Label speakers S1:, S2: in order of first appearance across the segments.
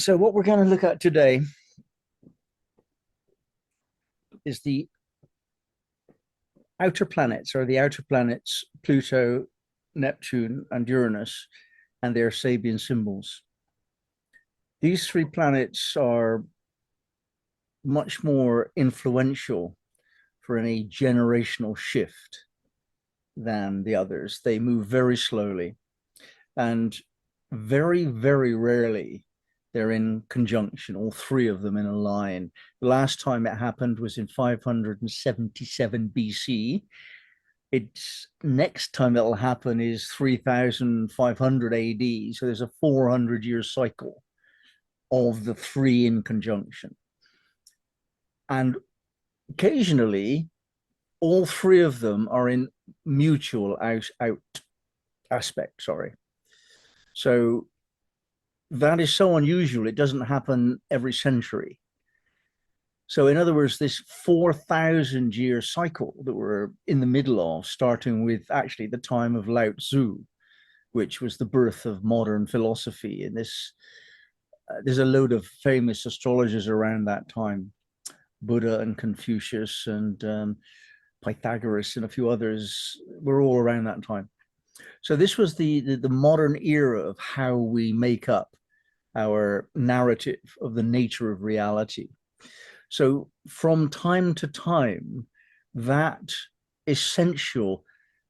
S1: So what we're going to look at today is the outer planets, or the outer planets, Pluto, Neptune, and Uranus, and their Sabian symbols. These three planets are much more influential for any generational shift than the others. They move very slowly, and very, very rarely they're in conjunction, all three of them in a line. The last time it happened was in 577 BC. Its next time it'll happen is 3500 AD. So there's a 400-year cycle of the three in conjunction. And occasionally, all three of them are in mutual out aspect, sorry. So that is so unusual. It doesn't happen every century. So in other words, this 4,000-year cycle that we're in the middle of, starting with actually the time of Lao Tzu, which was the birth of modern philosophy. And this, there's a load of famous astrologers around that time, Buddha and Confucius and Pythagoras and a few others were all around that time. So this was the modern era of how we make up our narrative of the nature of reality. So from time to time, that essential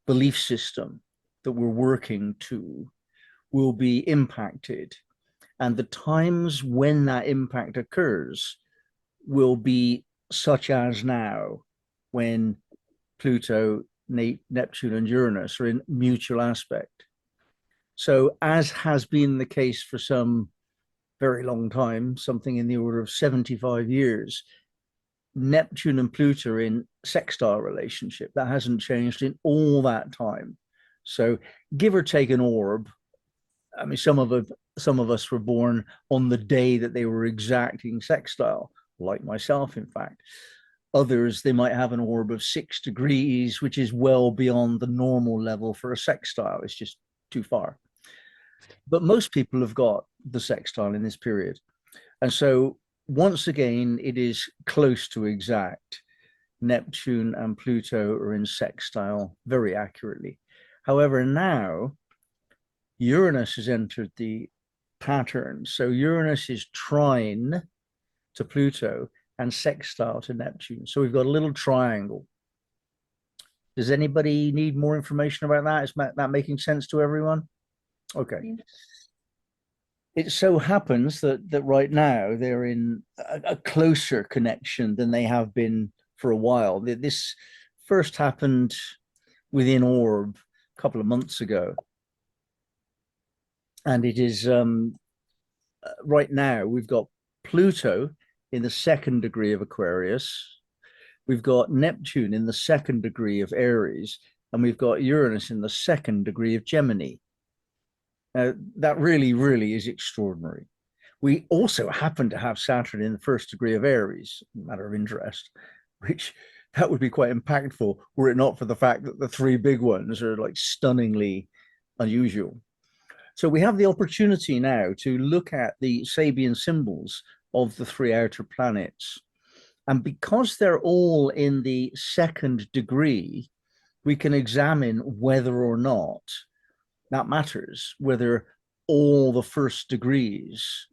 S1: belief system that we're working to will be impacted. And the times when that impact occurs will be such as now, when Pluto, Neptune, and Uranus are in mutual aspect. So as has been the case for some very long time, something in the order of 75 years, Neptune and Pluto are in sextile relationship. That hasn't changed in all that time. So give or take an orb. I mean, some of us were born on the day that they were exacting sextile, like myself, in fact. Others, they might have an orb of 6 degrees, which is well beyond the normal level for a sextile. It's just too far. But most people have got the sextile in this period. And so once again, it is close to exact. Neptune and Pluto are in sextile very accurately. However, now Uranus has entered the pattern. So Uranus is trine to Pluto and sextile to Neptune. So we've got a little triangle. Does anybody need more information about that? Is that making sense to everyone? Okay. Yeah. It so happens that right now they're in a closer connection than they have been for a while. This first happened within orb a couple of months ago. And it is right now we've got Pluto in the 2nd degree of Aquarius. We've got Neptune in the 2nd degree of Aries, and we've got Uranus in the 2nd degree of Gemini. That really, really is extraordinary. We also happen to have Saturn in the 1st degree of Aries, matter of interest, which that would be quite impactful were it not for the fact that the three big ones are like stunningly unusual. So we have the opportunity now to look at the Sabian symbols of the three outer planets. And because they're all in the 2nd degree, we can examine whether or not that matters, whether all the 1st degrees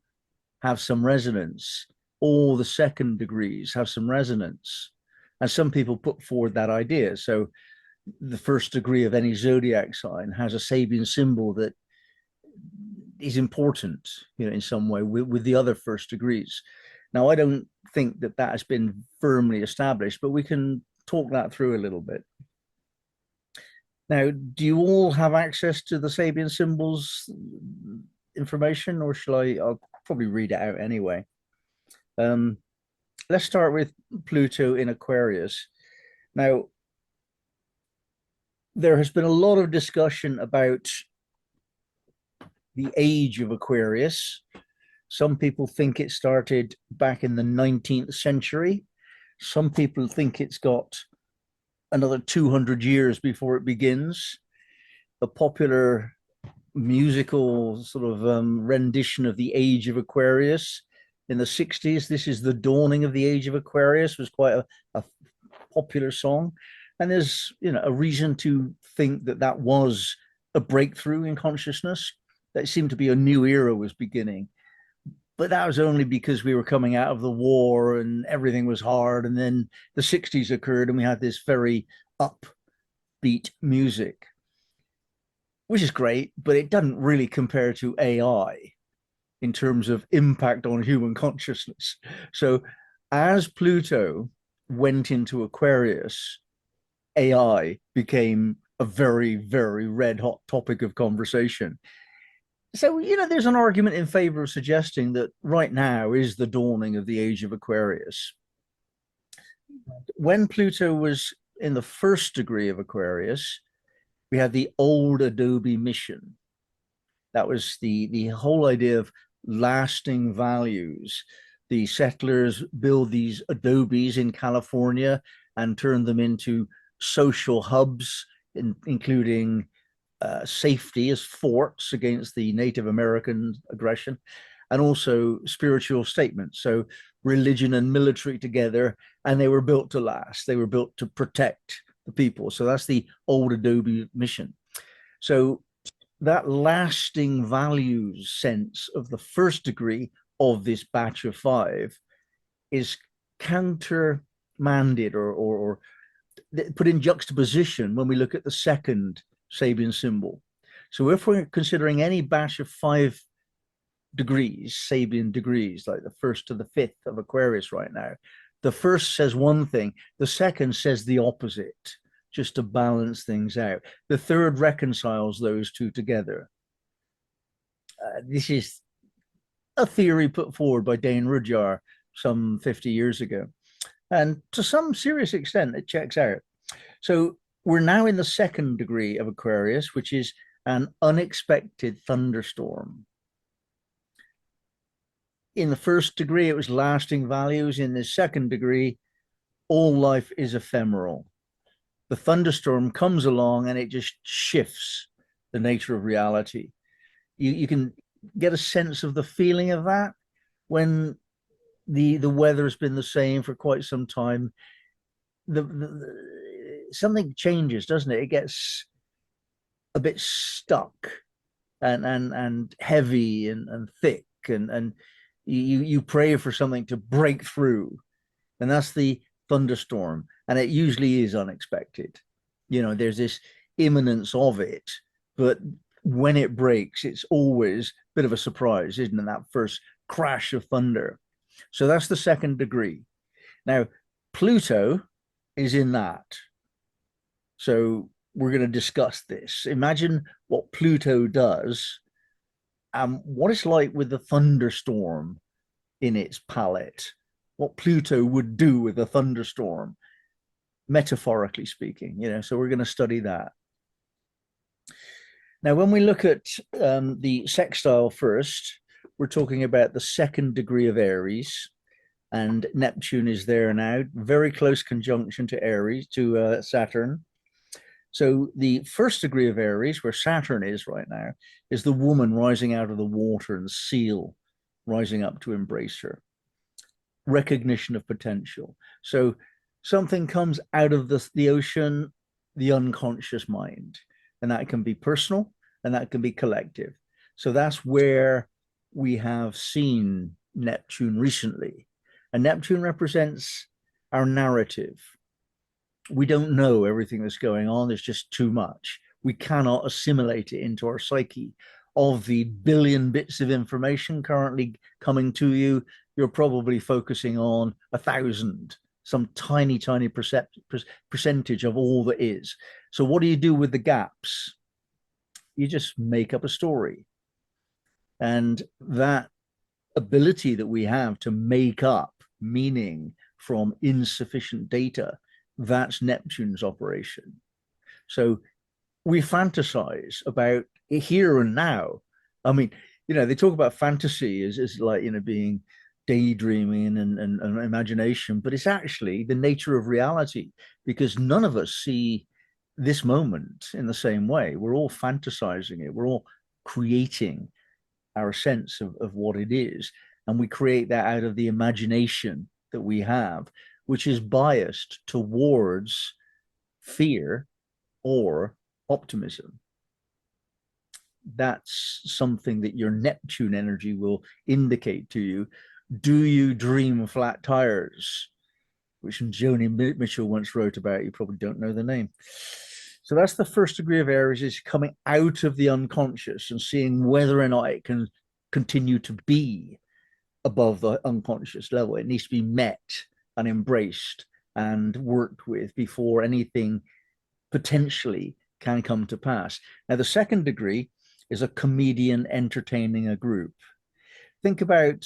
S1: have some resonance, all the 2nd degrees have some resonance. And some people put forward that idea. So the 1st degree of any zodiac sign has a Sabian symbol that is important, you know, in some way with the other 1st degrees. Now, I don't think that has been firmly established, but we can talk that through a little bit. Now, do you all have access to the Sabian symbols information, or shall I'll probably read it out anyway. Let's start with Pluto in Aquarius. Now, there has been a lot of discussion about the age of Aquarius. Some people think it started back in the 19th century. Some people think it's got another 200 years before it begins. The popular musical sort of rendition of the Age of Aquarius in the 60s. This is the dawning of the Age of Aquarius, was quite a popular song. And there's, a reason to think that that was a breakthrough in consciousness, that it seemed to be a new era was beginning. But that was only because we were coming out of the war and everything was hard. And then the 60s occurred and we had this very upbeat music, which is great, but it doesn't really compare to AI in terms of impact on human consciousness. So as Pluto went into Aquarius, AI became a very, very red hot topic of conversation. So, there's an argument in favor of suggesting that right now is the dawning of the Age of Aquarius. When Pluto was in the first degree of Aquarius, we had the old Adobe mission. That was the whole idea of lasting values. The settlers build these adobes in California and turn them into social hubs, including safety as forts against the Native American aggression, and also spiritual statements. So religion and military together, and they were built to last. They were built to protect the people. So that's the old Adobe mission. So that lasting values sense of the first degree of this batch of 5 is countermanded or put in juxtaposition when we look at the second Sabian symbol. So if we're considering any batch of 5 degrees, Sabian degrees, like the 1st to the 5th of Aquarius right now, the first says one thing, the second says the opposite, just to balance things out. The third reconciles those two together. This is a theory put forward by Dane Rudhyar some 50 years ago. And to some serious extent, it checks out. So we're now in the second degree of Aquarius, which is an unexpected thunderstorm. In the first degree, it was lasting values. In the second degree, all life is ephemeral. The thunderstorm comes along and it just shifts the nature of reality. You can get a sense of the feeling of that when the weather has been the same for quite some time. Something changes, doesn't it? It gets a bit stuck and heavy and thick, and you pray for something to break through, and that's the thunderstorm. And it usually is unexpected. There's this imminence of it, but when it breaks, it's always a bit of a surprise, isn't it? That first crash of thunder. So that's the second degree. Now, Pluto is in that. So we're going to discuss this. Imagine what Pluto does, what it's like with the thunderstorm in its palette, what Pluto would do with a thunderstorm, metaphorically speaking, so we're going to study that. Now, when we look at the sextile first, we're talking about the second degree of Aries, and Neptune is there now, very close conjunction to Aries, to Saturn. So the first degree of Aries, where Saturn is right now, is the woman rising out of the water and the seal rising up to embrace her. Recognition of potential. So something comes out of the ocean, the unconscious mind, and that can be personal and that can be collective. So that's where we have seen Neptune recently. And Neptune represents our narrative. We don't know everything that's going on. There's just too much. We cannot assimilate it into our psyche. Of the billion bits of information currently coming to you, you're probably focusing on 1,000, some tiny, tiny percentage of all that is. So what do you do with the gaps? You just make up a story. And that ability that we have to make up meaning from insufficient data, that's Neptune's operation. So we fantasize about here and now. I mean, they talk about fantasy as like, being daydreaming and imagination, but it's actually the nature of reality, because none of us see this moment in the same way. We're all fantasizing it. We're all creating our sense of what it is. And we create that out of the imagination that we have, which is biased towards fear or optimism. That's something that your Neptune energy will indicate to you. Do you dream flat tires? Which Joni Mitchell once wrote about. You probably don't know the name. So that's the first degree of Aries, is coming out of the unconscious and seeing whether or not it can continue to be above the unconscious level. It needs to be met and embraced and worked with before anything potentially can come to pass. Now, the second degree is a comedian entertaining a group. Think about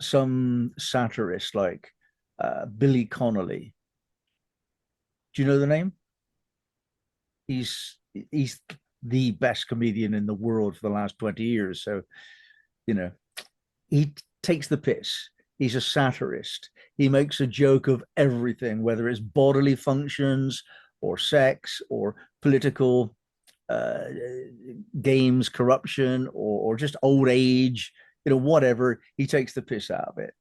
S1: some satirists like Billy Connolly. Do you know the name? He's the best comedian in the world for the last 20 years. So, you know, he takes the piss. He's a satirist. He makes a joke of everything, whether it's bodily functions or sex or political games, corruption, or just old age, whatever. He takes the piss out of it.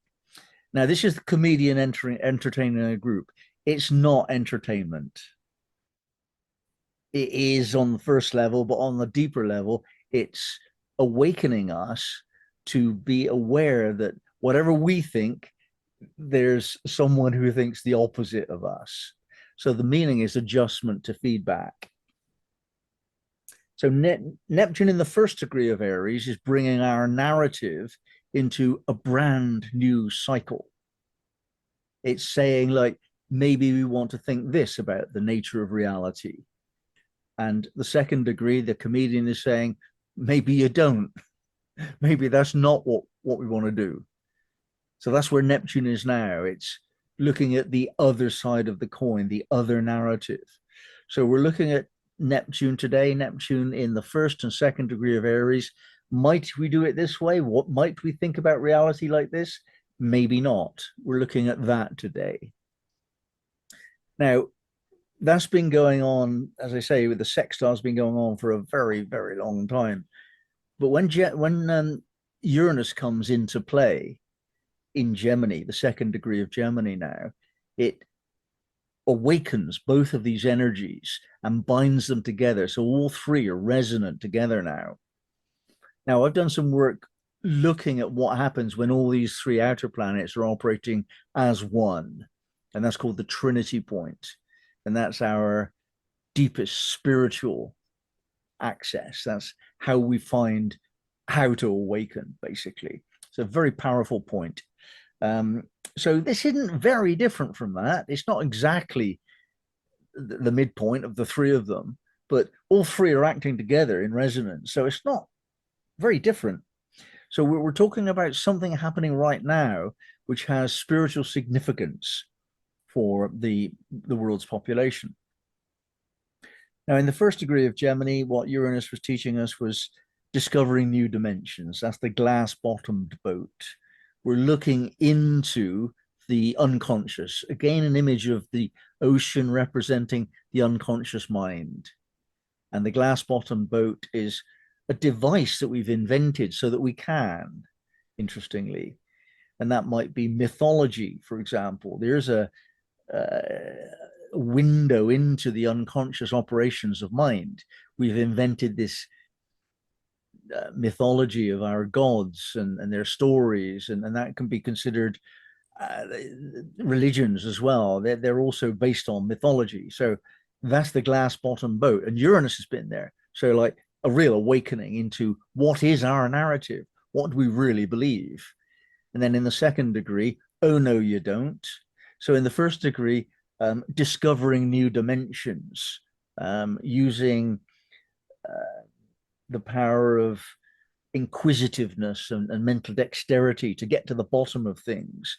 S1: Now, this is the comedian entertaining a group. It's not entertainment. It is on the first level, but on the deeper level, it's awakening us to be aware that whatever we think, there's someone who thinks the opposite of us. So the meaning is adjustment to feedback. So Neptune in the first degree of Aries is bringing our narrative into a brand new cycle. It's saying, like, maybe we want to think this about the nature of reality. And the second degree, the comedian is saying, maybe you don't. Maybe that's not what we want to do. So that's where Neptune is now. It's looking at the other side of the coin, the other narrative. So we're looking at Neptune today, Neptune in the first and second degree of Aries. Might we do it this way? What might we think about reality like this? Maybe not. We're looking at that today. Now, that's been going on, as I say, with the sextile's been going on for a very, very long time. But when Uranus comes into play in Gemini, the second degree of Gemini now, it awakens both of these energies and binds them together. So all three are resonant together now. Now, I've done some work looking at what happens when all these three outer planets are operating as one. And that's called the Trinity point. And that's our deepest spiritual access. That's how we find how to awaken, basically. It's a very powerful point. So this isn't very different from that. It's not exactly the midpoint of the three of them, but all three are acting together in resonance. So it's not very different. So we're talking about something happening right now, which has spiritual significance for the world's population. Now, in the first degree of Gemini, what Uranus was teaching us was discovering new dimensions. That's the glass-bottomed boat. We're looking into the unconscious. Again, an image of the ocean representing the unconscious mind. And the glass-bottomed boat is a device that we've invented so that we can, interestingly. And that might be mythology, for example. There's a window into the unconscious operations of mind. We've invented this mythology of our gods and their stories, and that can be considered religions as well. They're also based on mythology. So that's the glass bottom boat, and Uranus has been there. So like a real awakening into what is our narrative, what do we really believe. And then in the second degree, oh no you don't. So in the first degree, discovering new dimensions, using the power of inquisitiveness and mental dexterity to get to the bottom of things.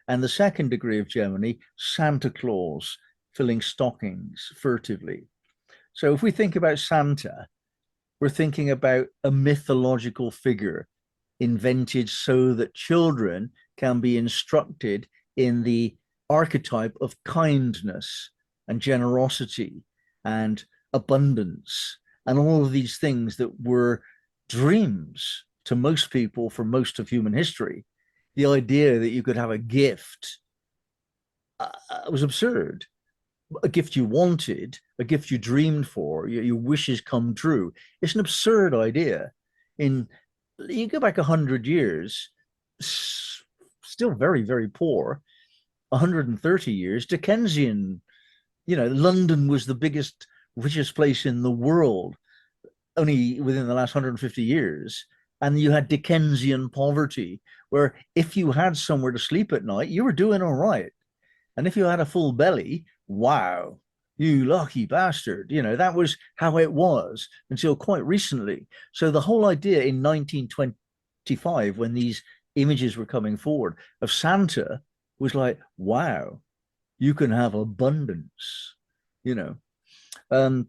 S1: And the second degree of Gemini, Santa Claus filling stockings furtively. So if we think about Santa, we're thinking about a mythological figure invented so that children can be instructed in the archetype of kindness and generosity and abundance and all of these things that were dreams to most people for most of human history. The idea that you could have a gift was absurd. A gift you wanted, a gift you dreamed for, your wishes come true. It's an absurd idea. In You go back 100 years, still very, very poor. 130 years, Dickensian. London was the biggest, richest place in the world only within the last 150 years. And you had Dickensian poverty, where if you had somewhere to sleep at night, you were doing all right. And if you had a full belly, wow, you lucky bastard. That was how it was until quite recently. So the whole idea in 1925, when these images were coming forward of Santa, was like, wow, you can have abundance, you know. Um,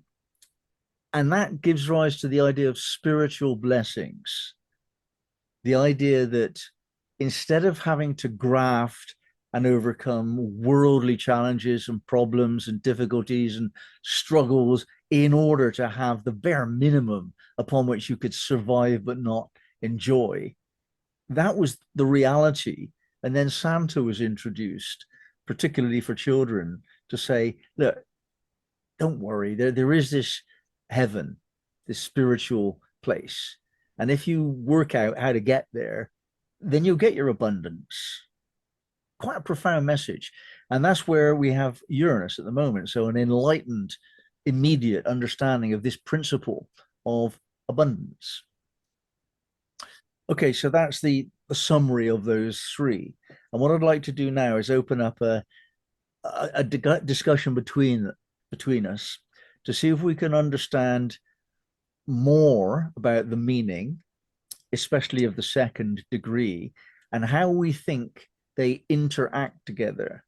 S1: and that gives rise to the idea of spiritual blessings, the idea that instead of having to graft and overcome worldly challenges and problems and difficulties and struggles in order to have the bare minimum upon which you could survive but not enjoy. That was the reality. And then Santa was introduced, particularly for children, to say, look, don't worry, there is this heaven, this spiritual place. And if you work out how to get there, then you'll get your abundance. Quite a profound message. And that's where we have Uranus at the moment. So an enlightened, immediate understanding of this principle of abundance. Okay, so that's the summary of those three. And what I'd like to do now is open up a discussion between us to see if we can understand more about the meaning, especially of the second degree, and how we think they interact together.